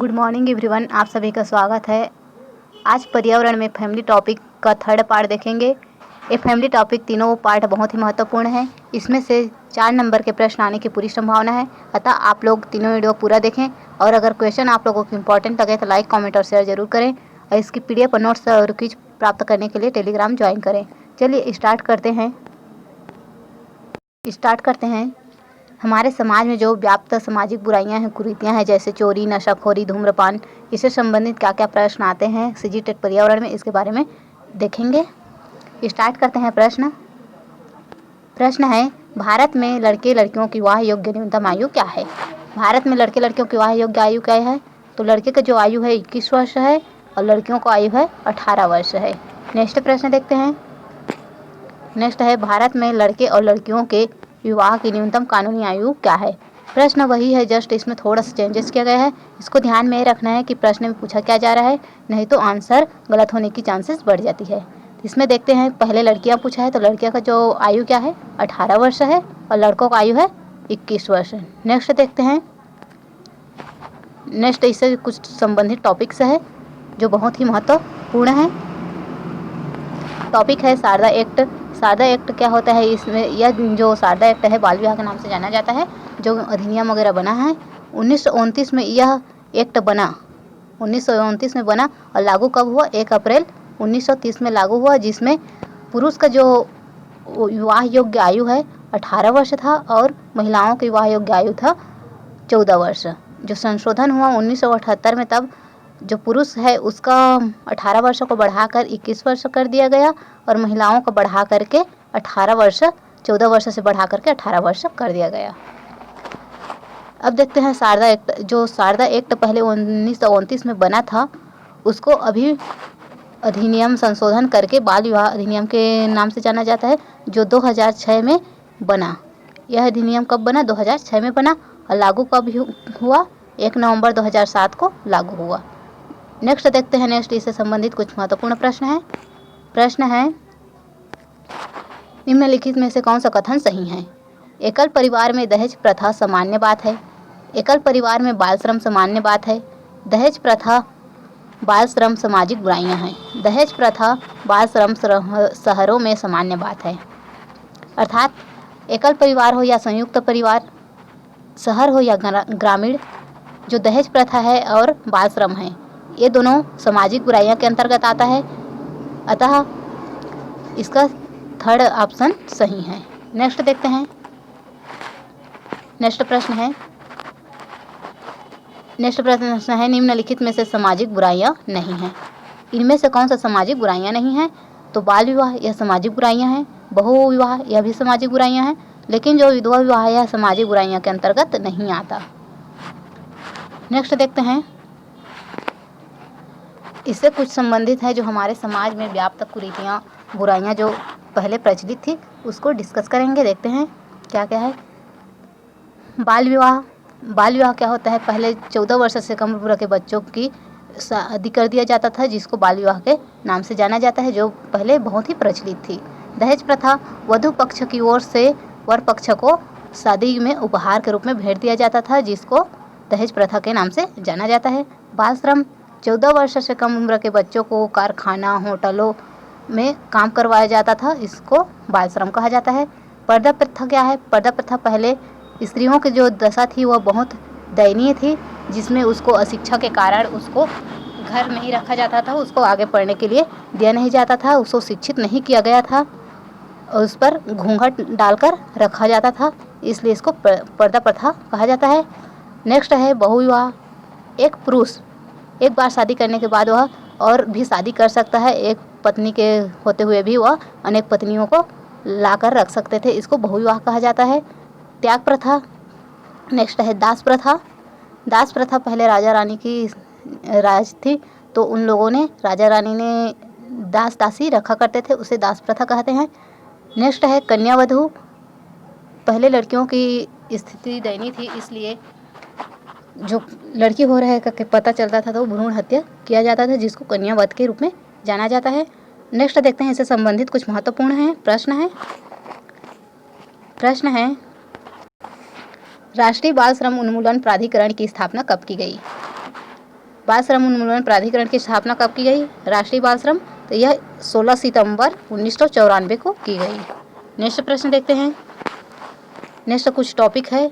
Good morning everyone, आप सभी का स्वागत है। आज पर्यावरण में फैमिली टॉपिक का थर्ड पार्ट देखेंगे। ये फैमिली टॉपिक तीनों पार्ट बहुत ही महत्वपूर्ण है। इसमें से 4 नंबर के प्रश्न आने की पूरी संभावना है, अतः आप लोग तीनों वीडियो पूरा देखें। और अगर क्वेश्चन आप लोगों को इम्पोर्टेंट लगे तो लाइक, कमेंट और शेयर जरूर करें। और इसकी PDF और नोट्स और क्विज प्राप्त करने के लिए टेलीग्राम ज्वाइन करें। चलिए स्टार्ट करते हैं। हमारे समाज में जो व्याप्त सामाजिक बुराइयां हैं, कुरीतियां हैं, जैसे चोरी, नशाखोरी, धूम्रपान, इससे संबंधित क्या क्या प्रश्न आते हैं CGTET पर्यावरण में, इसके बारे में देखेंगे। स्टार्ट करते हैं। प्रश्न है, भारत में लड़के लड़कियों की विवाह योग्य न्यूनतम आयु क्या है? भारत में लड़के लड़कियों की विवाह योग्य आयु क्या है? तो लड़के का जो आयु है 21 वर्ष है और लड़कियों का आयु है 18 वर्ष है। नेक्स्ट प्रश्न देखते हैं। नेक्स्ट है, भारत में लड़के और लड़कियों के विवाह की न्यूनतम कानूनी आयु क्या है? प्रश्न वही है, जस्ट इसमें थोड़ा सा चेंजेस किया गया है। इसको ध्यान में रखना है कि प्रश्न में पूछा क्या जा रहा है, नहीं तो आंसर गलत होने की चांसेस बढ़ जाती है। इसमें देखते हैं, पहले लड़कियां पूछा है तो लड़कियों का जो आयु क्या है 18 वर्ष है और लड़कों का आयु है 21 वर्ष। नेक्स्ट देखते हैं। नेक्स्ट इससे कुछ संबंधित टॉपिक्स है जो बहुत ही महत्वपूर्ण है। टॉपिक है शारदा एक्ट। शारदा एक्ट क्या होता है? इसमें यह जो शारदा एक्ट है बाल विवाह के नाम से जाना जाता है, जो अधिनियम वगैरह बना है 1929 में। यह एक्ट बना 1929 में बना और लागू कब हुआ? 1 अप्रैल 1930 में लागू हुआ, जिसमें पुरुष का जो विवाह योग्य आयु है 18 वर्ष था और महिलाओं की विवाह योग्य आयु था 14 वर्ष। जो संशोधन हुआ 1978 में, तब जो पुरुष है उसका 18 वर्ष को बढ़ाकर 21 वर्ष कर दिया गया और महिलाओं को बढ़ा करके 14 वर्ष से बढ़ा करके 18 वर्ष कर दिया गया। अब देखते हैं शारदा एक्ट। जो शारदा एक्ट पहले 1929 में बना था, उसको अभी अधिनियम संशोधन करके बाल विवाह अधिनियम के नाम से जाना जाता है, जो 2006 में बना। यह अधिनियम कब बना? 2006 में बना और लागू कब हुआ? 1 नवंबर 2007 को लागू हुआ। नेक्स्ट देखते हैं। नेक्स्ट इससे संबंधित कुछ महत्वपूर्ण प्रश्न है, निम्नलिखित में से कौन सा कथन सही है? एकल परिवार में दहेज प्रथा सामान्य बात है। एकल परिवार में बाल श्रम सामान्य बात है। दहेज प्रथा, बाल श्रम सामाजिक बुराइयां हैं। दहेज प्रथा, बाल श्रम शहरों में सामान्य बात है। अर्थात एकल परिवार हो या संयुक्त परिवार, शहर हो या ग्रामीण, जो दहेज प्रथा है और बाल श्रम है, ये दोनों सामाजिक बुराइयां के अंतर्गत आता है, अतः इसका थर्ड ऑप्शन सही है। नेक्स्ट देखते हैं। नेक्स्ट प्रश्न है, निम्नलिखित में से सामाजिक बुराइयां नहीं हैं। इनमें से कौन सा सामाजिक बुराइयां नहीं हैं? तो बाल विवाह यह सामाजिक बुराइयां हैं, बहु विवाह यह भी सामाजिक बुराइयां हैं, लेकिन जो विधवा विवाह यह सामाजिक बुराइयां के अंतर्गत नहीं आता। नेक्स्ट देखते हैं। इससे कुछ संबंधित है, जो हमारे समाज में व्याप्त कुरीतियाँ, बुराइयाँ जो पहले प्रचलित थी, उसको डिस्कस करेंगे। देखते हैं क्या क्या है। बाल विवाह क्या होता है? पहले 14 वर्ष से कम उम्र के बच्चों की शादी कर दिया जाता था, जिसको बाल विवाह के नाम से जाना जाता है, जो पहले बहुत ही प्रचलित थी। दहेज प्रथा, वधू पक्ष की ओर से वर पक्ष को शादी में उपहार के रूप में भेंट दिया जाता था, जिसको दहेज प्रथा के नाम से जाना जाता है। बाल श्रम, 14 वर्ष से कम उम्र के बच्चों को कारखाना, होटलों में काम करवाया जाता था, इसको बाल श्रम कहा जाता है। पर्दा प्रथा क्या है? पर्दा प्रथा पहले स्त्रियों की जो दशा थी वह बहुत दयनीय थी, जिसमें उसको अशिक्षा के कारण उसको घर में ही रखा जाता था, उसको आगे पढ़ने के लिए दिया नहीं जाता था, उसको शिक्षित नहीं किया गया था और उस पर घूंघट डालकर रखा जाता था, इसलिए इसको पर्दा प्रथा कहा जाता है। नेक्स्ट है बहुविवाह। एक पुरुष एक बार शादी करने के बाद वह और भी शादी कर सकता है। एक पत्नी के होते हुए भी वह अनेक पत्नियों को लाकर रख सकते थे, इसको बहुविवाह कहा जाता है। त्याग प्रथा। नेक्स्ट है दास प्रथा। दास प्रथा पहले राजा रानी की राज थी, तो उन लोगों ने, राजा रानी ने दास दासी रखा करते थे, उसे दास प्रथा कहते हैं। नेक्स्ट है कन्यावधू। पहले लड़कियों की स्थिति दयनीय थी, इसलिए जो लड़की हो रहा है करके पता चलता था तो भ्रूण हत्या किया जाता था, जिसको कन्यावध के रूप में जाना जाता है। नेक्स्ट देखते हैं, इससे संबंधित कुछ महत्वपूर्ण है प्रश्न है, राष्ट्रीय बाल श्रम उन्मूलन प्राधिकरण की स्थापना कब की गई? बाल श्रम उन्मूलन प्राधिकरण की स्थापना कब की गई? राष्ट्रीय बाल श्रम, तो यह 16 सितंबर 1994 को की गई। नेक्स्ट प्रश्न देखते हैं। नेक्स्ट कुछ टॉपिक है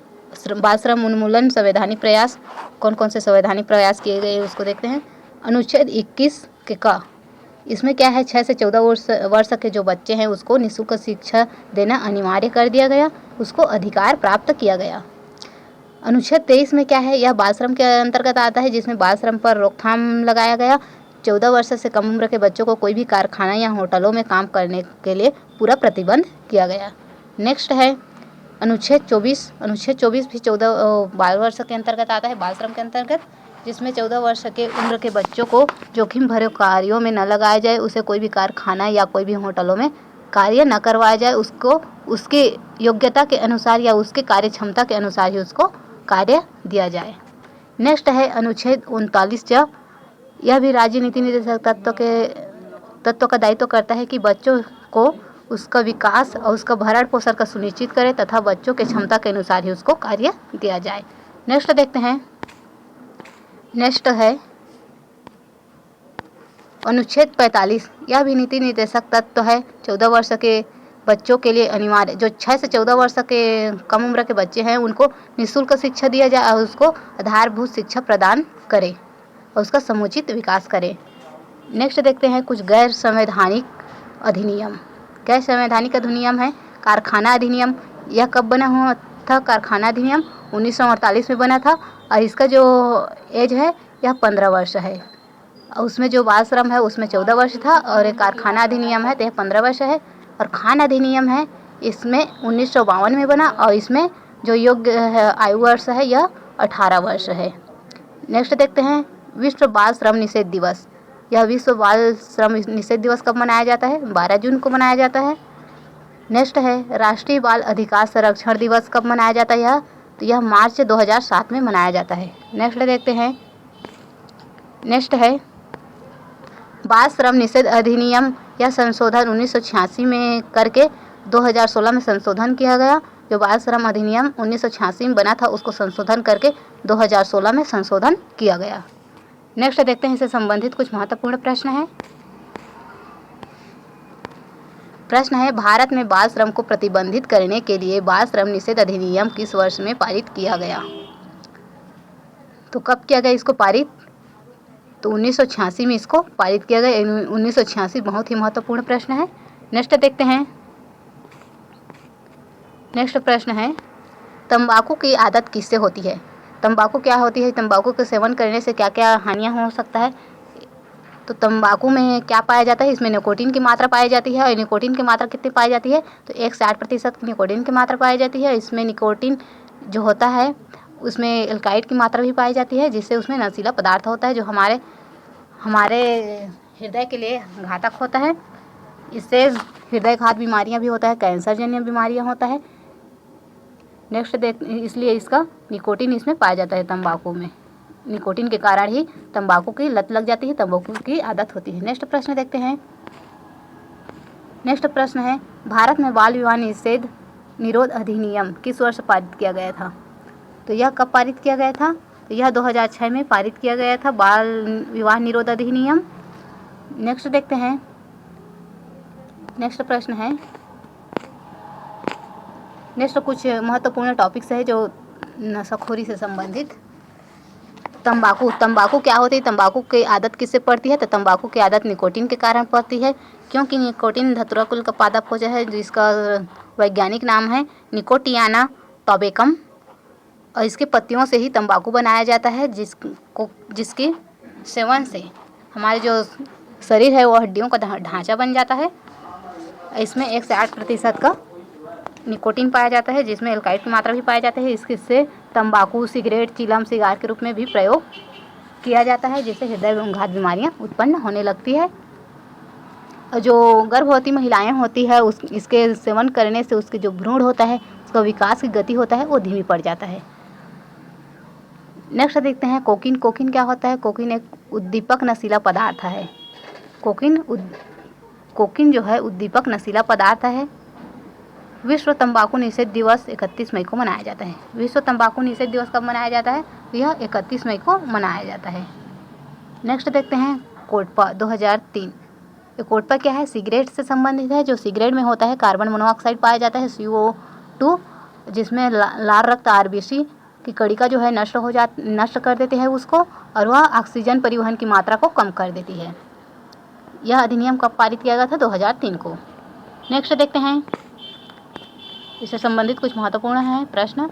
बाल श्रम उन्मूलन संवैधानिक प्रयास। कौन कौन से संवैधानिक प्रयास किए गए उसको देखते हैं। अनुच्छेद 21 के का इसमें क्या है, 6 से 14 वर्ष के जो बच्चे हैं उसको निःशुल्क शिक्षा देना अनिवार्य कर दिया गया, उसको अधिकार प्राप्त किया गया। अनुच्छेद 23 में क्या है, यह बाल श्रम के अंतर्गत आता है, जिसमें बाल श्रम पर रोकथाम लगाया गया। 14 वर्ष से कम उम्र के बच्चों को कोई भी कारखाना या होटलों में काम करने के लिए पूरा प्रतिबंध किया गया। नेक्स्ट है अनुच्छेद 24। अनुच्छेद 24 भी 14 बाल वर्ष के अंतर्गत आता है, बाल श्रम के अंतर्गत, जिसमें 14 वर्ष के उम्र के बच्चों को जोखिम भरे कार्यों में न लगाया जाए, उसे कोई भी कारखाना या कोई भी होटलों में कार्य न करवाया जाए, उसको उसकी योग्यता के अनुसार या उसके कार्य क्षमता के अनुसार ही उसको कार्य दिया जाए। नेक्स्ट है अनुच्छेद 39 ज, यह भी राज्य नीति निर्देशक तत्व का दायित्व करता है कि बच्चों को उसका विकास और उसका भरण पोषण का सुनिश्चित करे तथा बच्चों के क्षमता के अनुसार ही उसको कार्य दिया जाए। नेक्स्ट देखते हैं। नेक्स्ट है अनुच्छेद 45, यह भी नीति निर्देशक तत्व है। 14 वर्ष के बच्चों के लिए अनिवार्य, जो 6 से 14 वर्ष के कम उम्र के बच्चे हैं उनको निःशुल्क शिक्षा दिया जाए और उसको आधारभूत शिक्षा प्रदान करे और उसका समुचित विकास करे। नेक्स्ट देखते हैं कुछ गैर संवैधानिक अधिनियम। गैर संवैधानिक अधिनियम है कारखाना अधिनियम। यह कब बना हुआ था? कारखाना अधिनियम 1948 में बना था और इसका जो एज है यह 15 वर्ष है। और उसमें जो बाल श्रम है उसमें 14 वर्ष था और एक कारखाना अधिनियम है तो यह 15 वर्ष है। और खान अधिनियम है इसमें 1952 में बना और इसमें जो योग्य आयु वर्ष है यह 18 वर्ष है। नेक्स्ट देखते हैं विश्व बाल श्रम निषेध दिवस। यह विश्व बाल श्रम निषेध दिवस कब मनाया जाता है? 12 जून को मनाया जाता है। नेक्स्ट है राष्ट्रीय बाल अधिकार संरक्षण दिवस कब मनाया जाता है? तो यह मार्च 2007 में मनाया जाता है। नेक्स्ट देखते हैं। नेक्स्ट है बाल श्रम निषेध अधिनियम, यह संशोधन 1986 में करके 2016 में संशोधन किया गया। जो बाल श्रम अधिनियम 1986 में बना था उसको संशोधन करके 2016 में संशोधन किया गया। नेक्स्ट देखते हैं इससे संबंधित कुछ महत्वपूर्ण प्रश्न है। प्रश्न है भारत में बाल श्रम को प्रतिबंधित करने के लिए बाल श्रम निषेध अधिनियम किस वर्ष में पारित किया गया? तो कब किया गया इसको पारित? तो 1986 में इसको पारित किया गया। 1986 बहुत ही महत्वपूर्ण प्रश्न है। नेक्स्ट देखते हैं। नेक्स्ट प्रश्न है तंबाकू की आदत किससे होती है? तंबाकू क्या होती है? तंबाकू के सेवन करने से क्या क्या हानियां हो सकता है? तो तंबाकू में क्या पाया जाता है? इसमें निकोटीन की मात्रा पाई जाती है। और निकोटीन की मात्रा कितनी पाई जाती है? तो 60% निकोटीन की मात्रा पाई जाती है। इसमें निकोटीन जो होता है उसमें एल्काइड की मात्रा भी पाई जाती है, जिससे उसमें नशीला पदार्थ होता है जो हमारे हृदय के लिए घातक होता है। इससे हृदयघात बीमारियां भी होता है, कैंसर जन्य बीमारियां होता है। नेक्स्ट इसलिए इसका निकोटीन इसमें पाया जाता है तंबाकू में। निकोटीन के कारण ही तंबाकू की लत लग जाती है, तंबाकू की आदत होती है। नेक्स्ट प्रश्न देखते हैं। नेक्स्ट प्रश्न है भारत में बाल विवाह निषेध निरोध अधिनियम किस वर्ष पारित किया गया था? तो यह कब पारित किया गया था? तो यह 2006 में पारित किया गया था बाल विवाह निरोध अधिनियम। नेक्स्ट देखते हैं। नेक्स्ट प्रश्न है। नेक्स्ट कुछ महत्वपूर्ण टॉपिक्स है जो नशाखोरी से संबंधित। तंबाकू क्या होती है? तंबाकू की आदत किससे पड़ती है? तो तंबाकू की आदत निकोटीन के कारण पड़ती है, क्योंकि निकोटीन धतूरा कुल का पादप है जिसका वैज्ञानिक नाम है निकोटियाना टोबैकम और इसके पत्तियों से ही तंबाकू बनाया जाता है, जिसके सेवन से हमारे जो शरीर है वो हड्डियों का ढांचा बन जाता है। इसमें 108% का निकोटीन पाया जाता है, जिसमें एल्काइड की मात्रा भी पाया जाता है। इससे तंबाकू, सिगरेट, चिलम, सिगार के रूप में भी प्रयोग किया जाता है, जिससे हृदय घात बीमारियां उत्पन्न होने लगती है। और जो गर्भवती महिलाएं होती है इसके सेवन करने से उसके जो भ्रूण होता है उसका विकास की गति होता है वो धीमी पड़ जाता है। नेक्स्ट देखते हैं कोकीन। कोकीन क्या होता है? कोकीन एक उद्दीपक नशीला पदार्थ है। कोकीन जो है उद्दीपक नशीला पदार्थ है। विश्व तंबाकू निषेध दिवस 31 मई को मनाया जाता है। विश्व तंबाकू निषेध दिवस कब मनाया जाता है? यह 31 मई को मनाया जाता है। नेक्स्ट देखते हैं कोटपा 2003। ये कोटपा क्या है? सिगरेट से संबंधित है। जो सिगरेट में होता है कार्बन मोनोऑक्साइड पाया जाता है CO2, जिसमें लाल रक्त RBC की कणिका जो है नष्ट कर देती है उसको, और वह ऑक्सीजन परिवहन की मात्रा को कम कर देती है। यह अधिनियम कब पारित किया गया था? 2003 को। नेक्स्ट देखते हैं, इससे संबंधित कुछ महत्वपूर्ण है प्रश्न।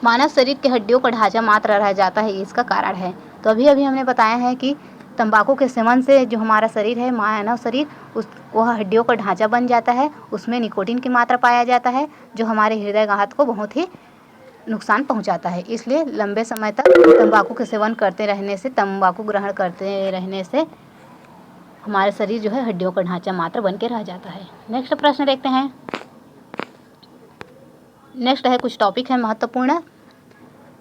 मानव शरीर के हड्डियों का ढांचा मात्र रह जाता है, इसका कारण है। तो अभी हमने बताया है कि तंबाकू के सेवन से जो हमारा शरीर है, मानव शरीर, वह हड्डियों का ढांचा बन जाता है। उसमें निकोटीन की मात्रा पाया जाता है जो हमारे हृदय घात को बहुत ही नुकसान पहुंचाता है। इसलिए लंबे समय तक तंबाकू के सेवन करते रहने से, तंबाकू ग्रहण करते रहने से हमारे शरीर जो है हड्डियों का ढांचा मात्र बन के रह जाता है। नेक्स्ट प्रश्न देखते हैं। नेक्स्ट है कुछ टॉपिक है महत्वपूर्ण।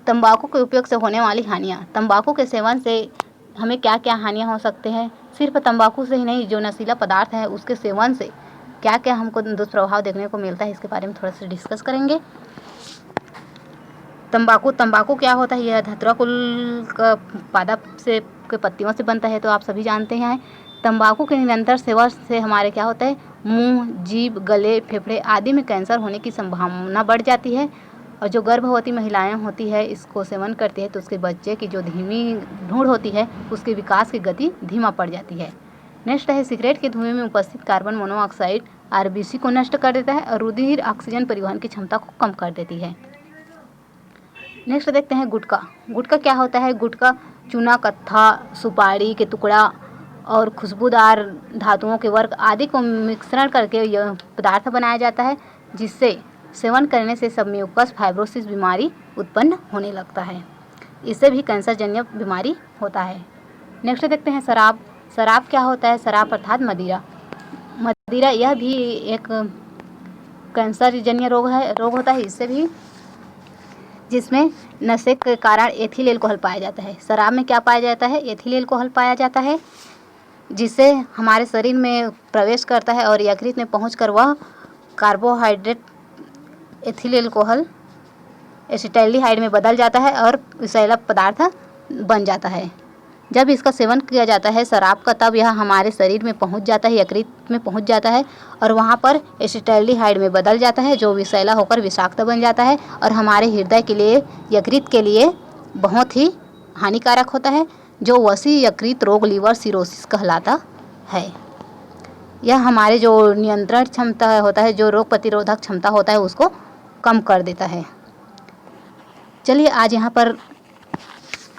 तंबाकू के उपयोग से होने वाली हानियाँ। तंबाकू के सेवन से हमें क्या क्या हानियाँ हो सकते हैं? सिर्फ तंबाकू से ही नहीं, जो नशीला पदार्थ है उसके सेवन से क्या क्या हमको दुष्प्रभाव देखने को मिलता है, इसके बारे में थोड़ा सा डिस्कस करेंगे। तंबाकू क्या होता है? यह धतूरा कुल का पादप से के पत्तियों से बनता है, तो आप सभी जानते हैं। तंबाकू के निरंतर सेवन से हमारे क्या होता है? मुंह, जीभ, गले, फेफड़े आदि में कैंसर होने की संभावना बढ़ जाती है। और जो गर्भवती महिलाएं होती है, इसको सेवन करती है, तो उसके बच्चे की जो धीमी भ्रूण होती है, उसके विकास की गति धीमा पड़ जाती है। नेक्स्ट है सिगरेट के धुएं में उपस्थित कार्बन मोनोऑक्साइड RBC को नष्ट कर देता है और रुधिर ऑक्सीजन परिवहन की क्षमता को कम कर देती है। नेक्स्ट देखते हैं गुटखा। गुटखा क्या होता है? गुटखा चूना, कत्था, सुपारी के टुकड़ा और खुशबूदार धातुओं के वर्ग आदि को मिश्रण करके यह पदार्थ बनाया जाता है, जिससे सेवन करने से सबम्यूकस फाइब्रोसिस बीमारी उत्पन्न होने लगता है। इससे भी कैंसर जन्य बीमारी होता है। नेक्स्ट देखते हैं शराब। शराब क्या होता है? शराब अर्थात मदिरा यह भी एक कैंसर जन्य रोग होता है। इससे भी, जिसमें नशे के कारण एथिल एल्कोहल पाया जाता है। शराब में क्या पाया जाता है? एथिल एल्कोहल पाया जाता है, जिससे हमारे शरीर में प्रवेश करता है और यकृत में पहुंचकर वह कार्बोहाइड्रेट एथिल एल्कोहल एसिटाल्डिहाइड में बदल जाता है और विषैला पदार्थ बन जाता है। जब इसका सेवन किया जाता है शराब का, तब यह हमारे शरीर में पहुंच जाता है, यकृत में पहुंच जाता है और वहां पर एसिटाल्डिहाइड में बदल जाता है, जो विषैला होकर विषाक्त बन जाता है और हमारे हृदय के लिए, यकृत के लिए बहुत ही हानिकारक होता है, जो वसी यकृत रोग लीवर सिरोसिस कहलाता है। यह हमारे जो नियंत्रण क्षमता होता है, जो रोग प्रतिरोधक क्षमता होता है, उसको कम कर देता है। चलिए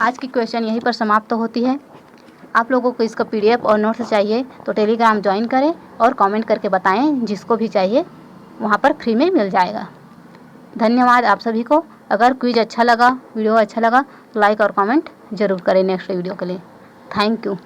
आज की क्वेश्चन यहीं पर समाप्त होती है। आप लोगों को इसका PDF और नोट्स चाहिए तो टेलीग्राम ज्वाइन करें और कमेंट करके बताएं, जिसको भी चाहिए वहाँ पर फ्री में मिल जाएगा। धन्यवाद आप सभी को। अगर क्विज अच्छा लगा, वीडियो अच्छा लगा तो लाइक और कमेंट ज़रूर करें नेक्स्ट वीडियो के लिए। Thank you.